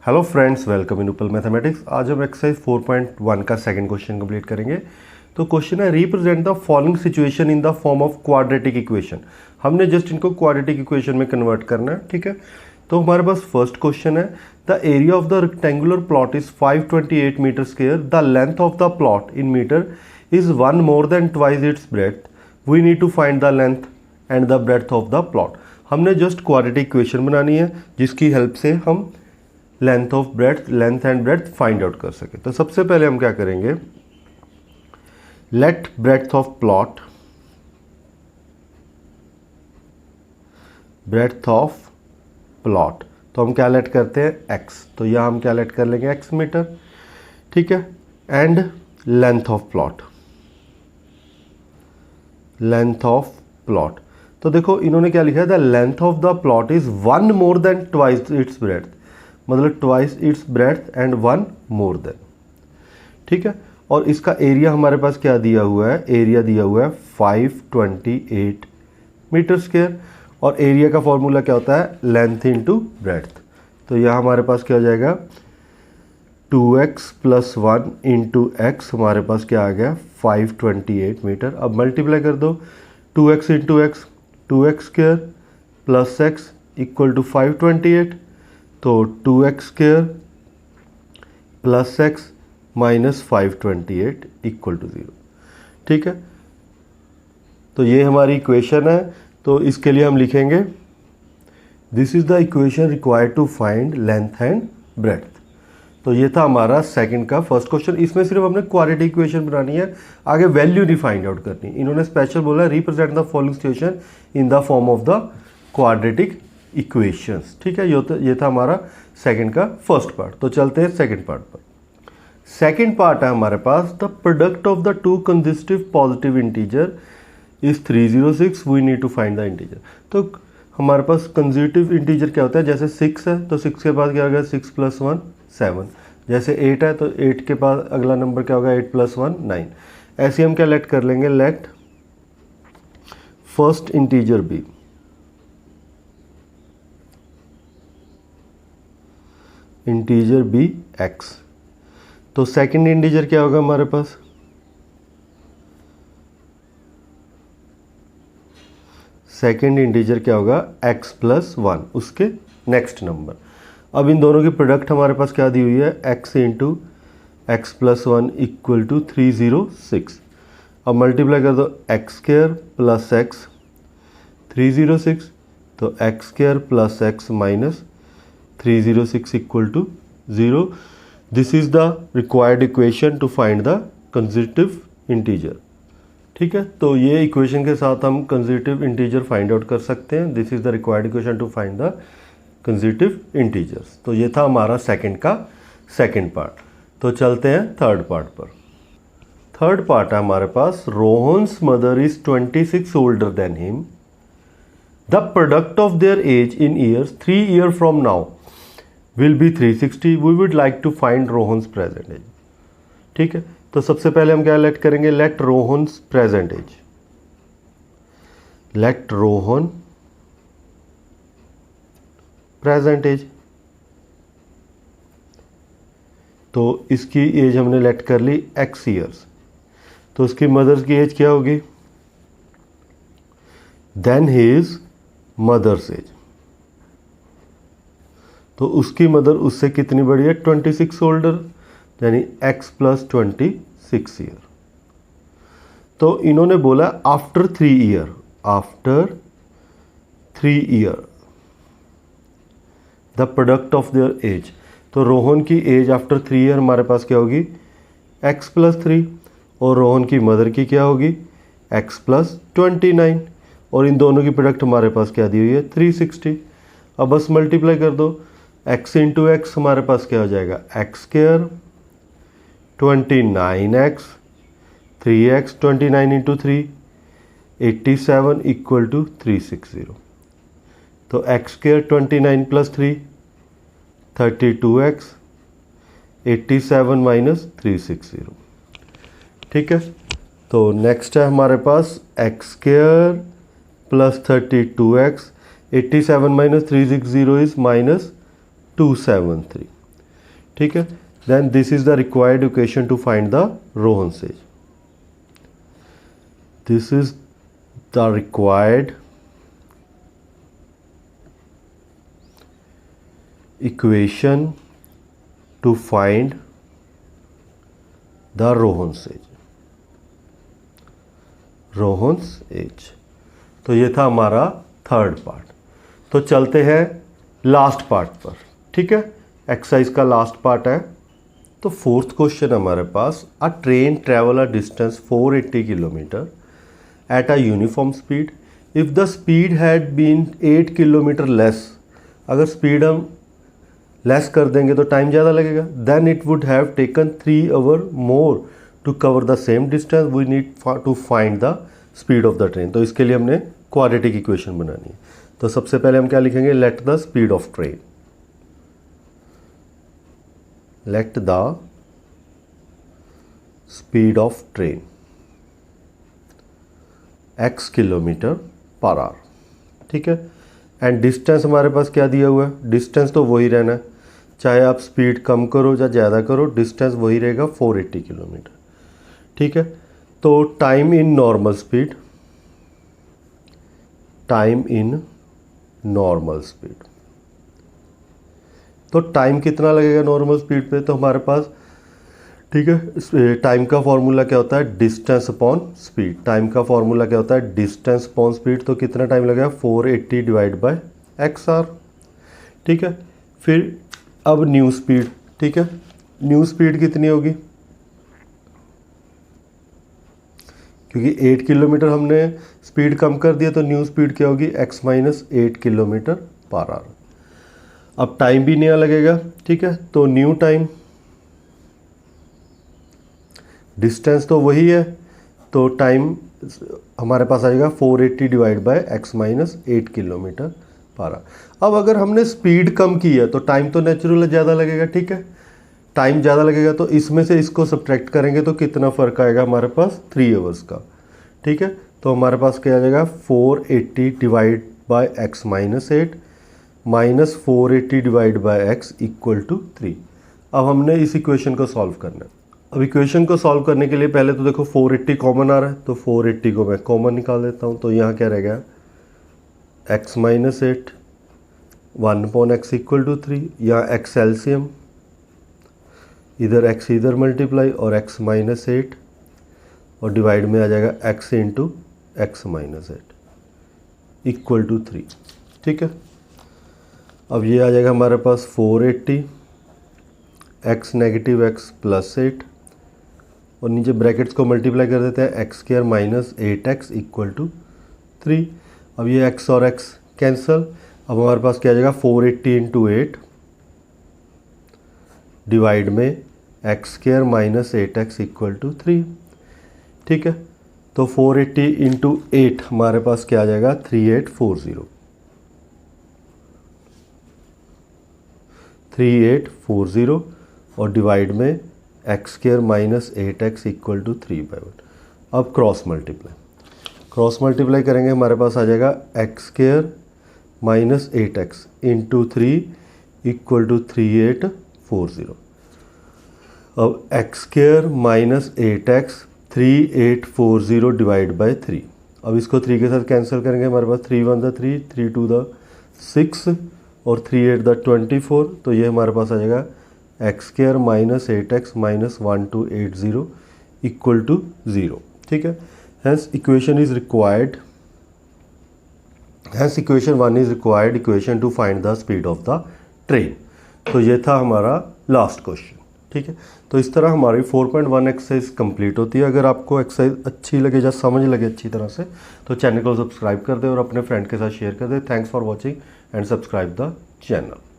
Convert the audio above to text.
Hello friends, welcome in उपल mathematics. आज हम एक्सरसाइज 4.1 का सेकंड क्वेश्चन कंप्लीट करेंगे। तो क्वेश्चन है represent the following situation in the form of quadratic equation. हमने जस्ट इनको क्वाड्रेटिक इक्वेशन में कन्वर्ट करना है, ठीक है। तो हमारे पास फर्स्ट क्वेश्चन है the area of the rectangular plot is 528 metre square, the length of the plot in metre is 1 more than twice its breadth, we need to find the length and the breadth of the plot. हमने just quadratic equation बनानी है जिसकी help से हम length and breadth find out कर सके। तो सबसे पहले हम क्या करेंगे, लेट ब्रेड्थ ऑफ प्लॉट तो हम क्या लेट करते हैं x, तो यहां हम क्या लेट कर लेंगे x मीटर, ठीक है। एंड लेंथ ऑफ प्लॉट तो देखो इन्होंने क्या लिखा है, the length of the plot is 1 more than twice its breadth, मतलब twice its breadth and 1 more than, ठीक है। और इसका एरिया हमारे पास क्या दिया हुआ है, एरिया दिया हुआ है 528 मीटर स्क्वायर। और एरिया का फॉर्मूला क्या होता है, लेंथ इनटू ब्रेड्थ। तो यहाँ हमारे पास क्या हो जाएगा 2x प्लस 1 इंटू एक्स, हमारे पास क्या आ गया 528 मीटर। अब मल्टीप्लाई कर दो, 2x into x 2x square plus x equal to 528, तो 2x square plus x minus 528 equal to 0, ठीक है। तो ये हमारी इक्वेशन है। तो इसके लिए हम लिखेंगे this is the equation required to find length and breadth. तो ये था हमारा सेकंड का फर्स्ट क्वेश्चन। इसमें सिर्फ हमने क्वाड्रेटिक इक्वेशन बनानी है, आगे वैल्यू नहीं फाइंड आउट करनी। इन्होंने स्पेशल बोला represent the following situation in the form of the quadratic equations, ठीक है। ये था हमारा सेकंड का फर्स्ट पार्ट। तो चलते हैं सेकंड पार्ट पर। सेकंड पार्ट है हमारे पास the product of the two consecutive positive integer is 306, we need to find the integer. तो हमारे पास कंसिस्टिव इंटीजर क्या होता है, जैसे 6 है तो 6 के बाद क्या होगा 6 प्लस 1 7, जैसे 8 है तो 8 के बाद अगला नंबर क्या होगा 8 प्लस 1 9। ऐसे हम क्या लेट कर लेंगे, let first integer be x, तो सेकंड इंटीजर क्या होगा हमारे पास, सेकंड इंटीजर क्या होगा x प्लस 1, उसके नेक्स्ट नंबर। अब इन दोनों की प्रोडक्ट हमारे पास क्या दी हुई है, x into x plus 1 equal to 306। अब मल्टीप्लाई कर दो x स्क्वायर प्लस x 306, तो x square plus x minus 306 equal to 0। This is the required equation to find the consecutive integer, ठीक है। तो ये इक्वेशन के साथ हम कंसिस्टिव इंटीजर फाइंड आउट कर सकते हैं। This is the required equation to find the consecutive integers. तो ये था हमारा सेकंड का सेकंड पार्ट। तो चलते हैं थर्ड पार्ट पर। थर्ड पार्ट है हमारे पास Rohan's mother is 26 older than him, the product of their age in years 3 year from now will be 360, we would like to find Rohan's present age, ठीक है। तो सबसे पहले हम क्या लेट करेंगे, let Rohan's present age, let Rohan present age. तो इसकी एज हमने लेट कर ली x ईयर्स, तो उसकी मदर्स की एज क्या होगी, देन हिज मदर्स एज, तो उसकी मदर उससे कितनी बड़ी है 26 ओल्डर, यानी x प्लस 26 ईयर। तो इन्होंने बोला after 3 year, after 3 year the product of their age. तो रोहन की एज आफ्टर 3 ईयर हमारे पास क्या होगी x प्लस 3, और रोहन की मदर की क्या होगी x प्लस 29, और इन दोनों की प्रोडक्ट हमारे पास क्या दी हुई है 360। अब बस मल्टीप्लाई कर दो, x इंटू एक्स हमारे पास क्या हो जाएगा x square 29x 3x 29 into 3 87 equal to 360। तो x square 29 plus 3 32x 87 minus 360, ठीक है। तो नेक्स्ट है हमारे पास x square plus 32x 87 minus 360 is minus 273। ठीक है। Then this is the required equation to find the Rohan's age. This is the required equation to find the Rohan's age. Rohan's age. तो ये था हमारा थर्ड पार्ट। तो चलते हैं लास्ट पार्ट पर, ठीक है। एक्सरसाइज का लास्ट पार्ट है। तो फोर्थ क्वेश्चन हमारे पास, a train travel a distance 480 kilometre at a uniform speed if the speed had been 8 kilometre less. अगर स्पीड हम लेस कर देंगे तो टाइम ज़्यादा लगेगा। Then it would have taken 3 hour more to cover the same distance. We need to find the speed of the train. तो इसके लिए हमने क्वाड्रेटिक इक्वेशन बनानी है। तो सबसे पहले हम क्या लिखेंगे, let the speed of train, let the speed of train x kilometre per hour, ठीक है। एंड डिस्टेंस हमारे पास क्या दिया हुआ है, डिस्टेंस तो वही रहना है, चाहे आप स्पीड कम करो या ज़्यादा करो, डिस्टेंस वही रहेगा 480 किलोमीटर, ठीक है। तो time in normal speed, time in normal speed, तो टाइम कितना लगेगा नॉर्मल स्पीड पे, तो हमारे पास, ठीक है, टाइम का फॉर्मूला क्या होता है, डिस्टेंस अपॉन स्पीड। टाइम का फॉर्मूला क्या होता है, डिस्टेंस अपॉन स्पीड। तो कितना टाइम लगेगा, 480 डिवाइड बाय एक्स आर, ठीक है। फिर अब न्यू स्पीड, ठीक है, न्यू स्पीड कितनी होगी, क्योंकि 8 किलोमीटर हमने स्पीड कम कर दिया, तो न्यू स्पीड क्या होगी, x minus 8 kilometre per hour. अब टाइम भी नया लगेगा, ठीक है, तो न्यू टाइम, डिस्टेंस तो वही है, तो टाइम हमारे पास आएगा 480 divide by x minus 8 kilometre per hour. अब अगर हमने स्पीड कम की है तो टाइम तो नेचुरल ज़्यादा लगेगा, ठीक है, टाइम ज़्यादा लगेगा, तो इसमें से इसको सब्ट्रैक्ट करेंगे तो कितना फ़र्क आएगा हमारे पास, 3 आवर्स का, ठीक है। तो हमारे पास क्या आ जाएगा, 480 divide by x minus 8 minus 480 divide by x equal to 3। अब हमने इस इक्वेशन को सॉल्व करना है। अब इक्वेशन को सॉल्व करने के लिए पहले तो देखो 480 कॉमन आ रहा है, तो 480 को मैं कॉमन निकाल देता हूँ। तो यहाँ क्या रह गया, x minus 8 1 upon x equal to 3। यहाँ x एलसीएम, इधर x इधर मल्टीप्लाई और x माइनस 8 और डिवाइड में आ जाएगा x into x minus 8 equal to 3, ठीक है। अब ये आ जाएगा हमारे पास 480 x नेगेटिव x प्लस 8 और नीचे ब्रैकेट्स को मल्टीप्लाई कर देते हैं, x square minus 8x equal to 3। अब ये x और x कैंसिल। अब हमारे पास क्या आ जाएगा, 480 इंटू 8 डिवाइड में x square minus 8x equal to 3, ठीक है। तो 480 इंटू 8 हमारे पास क्या आ जाएगा, 3840 और डिवाइड में x square minus 8x equal to 3/1। अब क्रॉस मल्टीप्लाई करेंगे, हमारे पास आ जाएगा x square minus 8x into 3 equal to 3840। अब x square minus 8x 3840 divide by 3। अब इसको 3 के साथ कैंसिल करेंगे, हमारे पास 3 1 द 3, 3 2 द 6 और 3 8 द 24। तो ये हमारे पास आ जाएगा x square minus 8x minus 1280 equal to 0, ठीक है। Hence equation is required, hence equation 1 is required equation to find the speed of the train. तो ये था हमारा लास्ट क्वेश्चन, ठीक है। तो इस तरह हमारी 4.1 एक्सरसाइज कंप्लीट होती है। अगर आपको एक्सरसाइज अच्छी लगे या समझ लगे अच्छी तरह से, तो चैनल को सब्सक्राइब कर दें और अपने फ्रेंड के साथ शेयर कर दें। Thanks for watching and subscribe the channel.